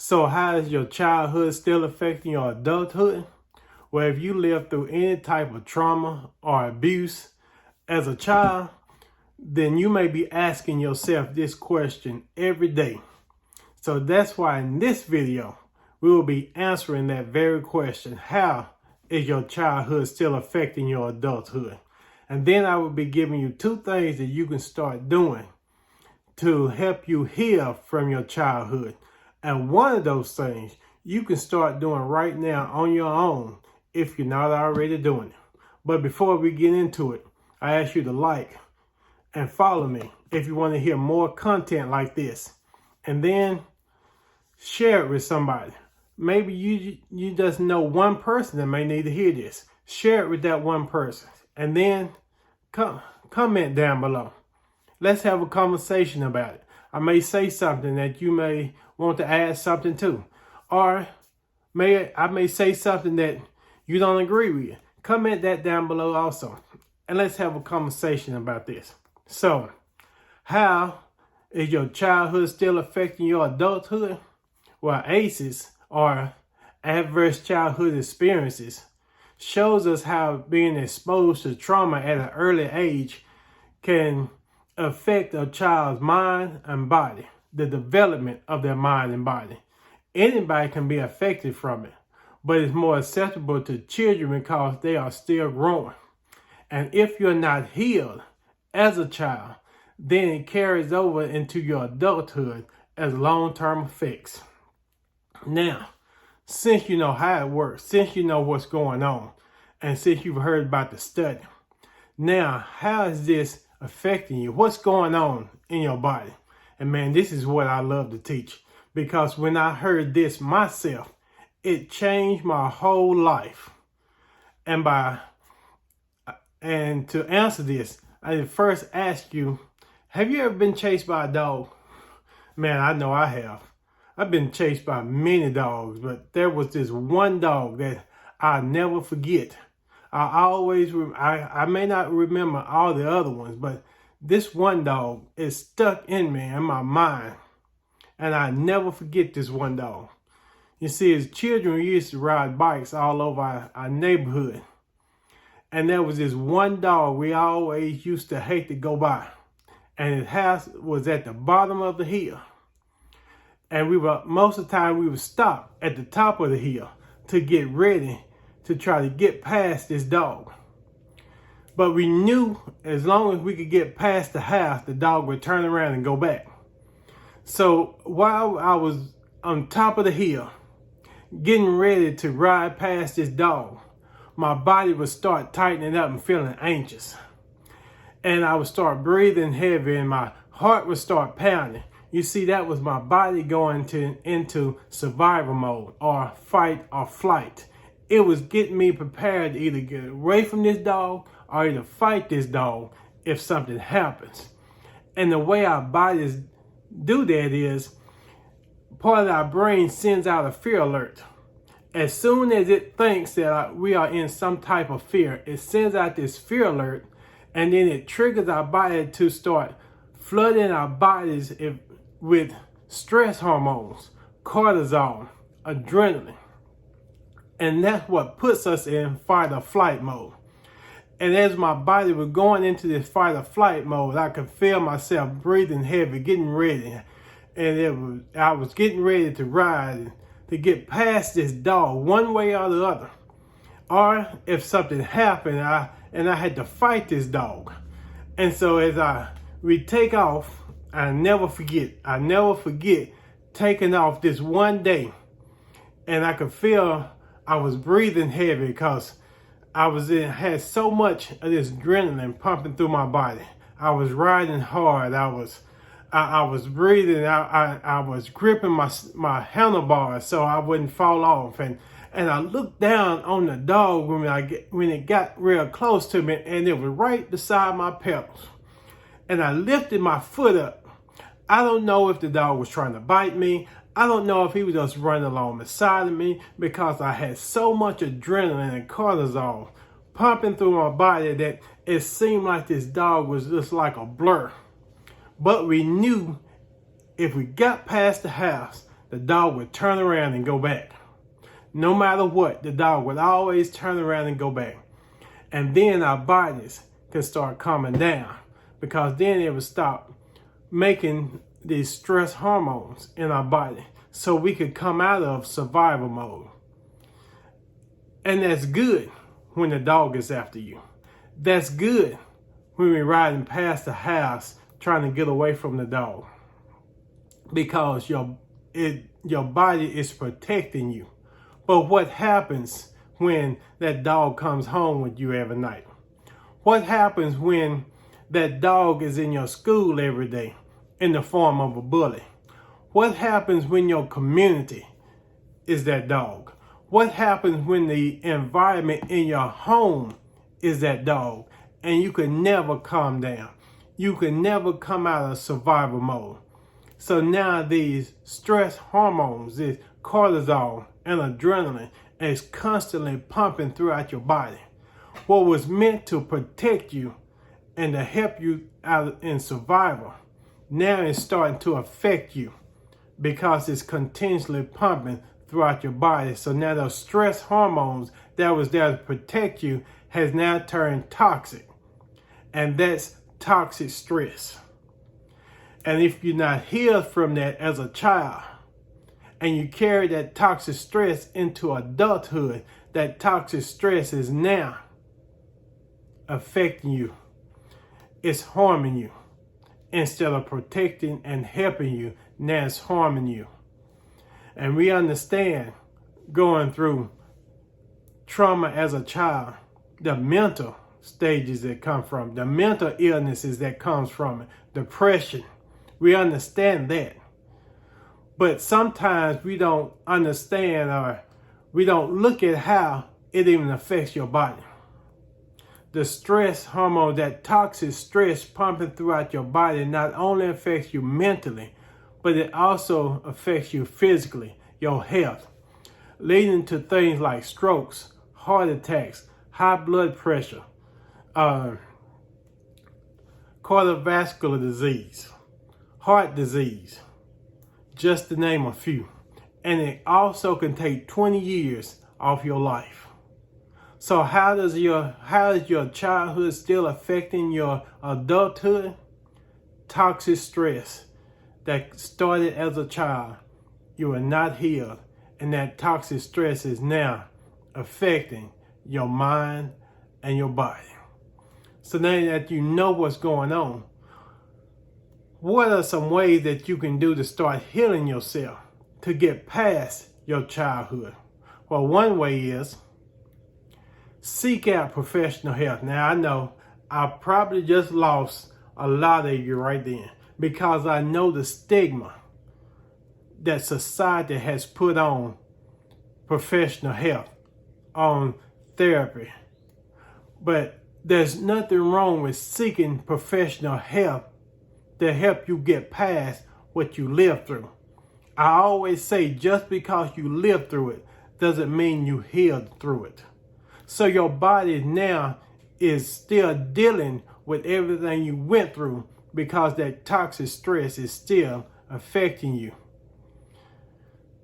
So how is your childhood still affecting your adulthood? Well, if you lived through any type of trauma or abuse as a child, then you may be asking yourself this question every day. So that's why in this video, we will be answering that very question. How is your childhood still affecting your adulthood? And then I will be giving you two things that you can start doing to help you heal from your childhood. And one of those things you can start doing right now on your own if you're not already doing it. But before we get into it, I ask you to like and follow me if you want to hear more content like this. And then share it with somebody. Maybe you just know one person that may need to hear this. Share it with that one person. And then comment down below. Let's have a conversation about it. I may say something that you may want to add something to. Or I may say something that you don't agree with. Comment that down below also. And let's have a conversation about this. So, how is your childhood still affecting your adulthood? Well, ACEs, or adverse childhood experiences, shows us how being exposed to trauma at an early age can affect a child's mind and body, the development of their mind and body. Anybody can be affected from it, but it's more acceptable to children because they are still growing. And if you're not healed as a child, then it carries over into your adulthood as long-term effects. Now, since you know how it works, since you know what's going on, and since you've heard about the study, now, how is this affecting you? What's going on in your body? And man, this is what I love to teach, because when I heard this myself, it changed my whole life. And to answer this, I first ask you, have you ever been chased by a dog? Man, I know I have. I've been chased by many dogs, but there was this one dog that I'll never forget. I may not remember all the other ones, but this one dog is stuck in me, in my mind. And I never forget this one dog. You see, as children, we used to ride bikes all over our neighborhood. And there was this one dog we always used to hate to go by. And his house was at the bottom of the hill. And most of the time we would stop at the top of the hill to get ready to try to get past this dog. But we knew as long as we could get past the house, the dog would turn around and go back. So while I was on top of the hill, getting ready to ride past this dog, my body would start tightening up and feeling anxious. And I would start breathing heavy and my heart would start pounding. You see, that was my body going into survival mode, or fight or flight. It was getting me prepared to either get away from this dog or either fight this dog if something happens. And the way our bodies do that is, part of our brain sends out a fear alert. As soon as it thinks that we are in some type of fear, it sends out this fear alert, and then it triggers our body to start flooding our bodies with stress hormones, cortisol, adrenaline. And that's what puts us in fight or flight mode. And as my body was going into this fight or flight mode, I could feel myself breathing heavy, getting ready. And I was getting ready to ride, to get past this dog one way or the other. Or if something happened and I had to fight this dog. And so as we take off, I never forget taking off this one day. And I could feel I was breathing heavy because had so much of this adrenaline pumping through my body. I was riding hard. I was breathing. I was gripping my handlebars so I wouldn't fall off. And I looked down on the dog when it got real close to me, and it was right beside my pedals. And I lifted my foot up. I don't know if the dog was trying to bite me. I don't know if he was just running along beside of me, because I had so much adrenaline and cortisol pumping through my body that it seemed like this dog was just like a blur. But we knew if we got past the house, the dog would turn around and go back. No matter what, the dog would always turn around and go back. And then our bodies could start calming down, because then it would stop making these stress hormones in our body, so we could come out of survival mode. And that's good when the dog is after you. That's good when we're riding past the house trying to get away from the dog, because your body is protecting you. But what happens when that dog comes home with you every night? What happens when that dog is in your school every day in the form of a bully? What happens when your community is that dog? What happens when the environment in your home is that dog, and you can never calm down? You can never come out of survival mode. So now these stress hormones, this cortisol and adrenaline, is constantly pumping throughout your body. What was meant to protect you and to help you out in survival, now it's starting to affect you, because it's continuously pumping throughout your body. So now those stress hormones that was there to protect you has now turned toxic. And that's toxic stress. And if you're not healed from that as a child, and you carry that toxic stress into adulthood, that toxic stress is now affecting you. It's harming you. Instead of protecting and helping you, now it's harming you. And we understand, going through trauma as a child, the mental stages that come from, the mental illnesses that comes from it, depression. We understand that. But sometimes we don't understand, or we don't look at how it even affects your body. The stress hormone, that toxic stress pumping throughout your body, not only affects you mentally, but it also affects you physically, your health, leading to things like strokes, heart attacks, high blood pressure, cardiovascular disease, heart disease, just to name a few. And it also can take 20 years off your life. So how is your childhood still affecting your adulthood? Toxic stress that started as a child, you are not healed, and that toxic stress is now affecting your mind and your body. So now that you know what's going on, what are some ways that you can do to start healing yourself, to get past your childhood? Well, one way is seek out professional help. Now, I know I probably just lost a lot of you right then, because I know the stigma that society has put on professional help, on therapy. But there's nothing wrong with seeking professional help to help you get past what you live through. I always say, just because you live through it doesn't mean you healed through it. So your body now is still dealing with everything you went through, because that toxic stress is still affecting you.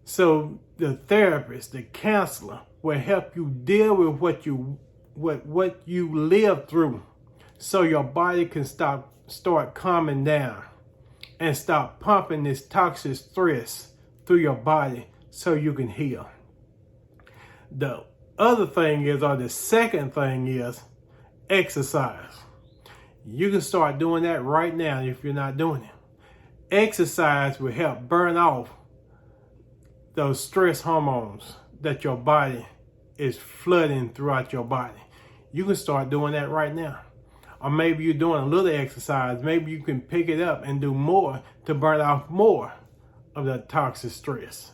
So the therapist, the counselor, will help you deal with what you live through, so your body can start calming down and stop pumping this toxic stress through your body, so you can heal. The other thing is, or the second thing is, exercise. You can start doing that right now if you're not doing it. Exercise will help burn off those stress hormones that your body is flooding throughout your body. You can start doing that right now. Or maybe you're doing a little exercise. Maybe you can pick it up and do more to burn off more of that toxic stress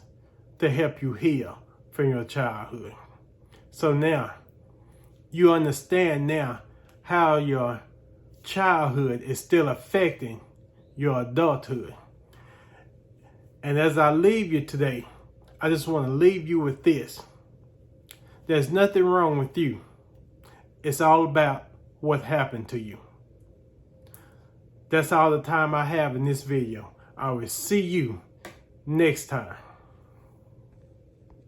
to help you heal from your childhood. So now, you understand now how your childhood is still affecting your adulthood. And as I leave you today, I just want to leave you with this. There's nothing wrong with you. It's all about what happened to you. That's all the time I have in this video. I will see you next time.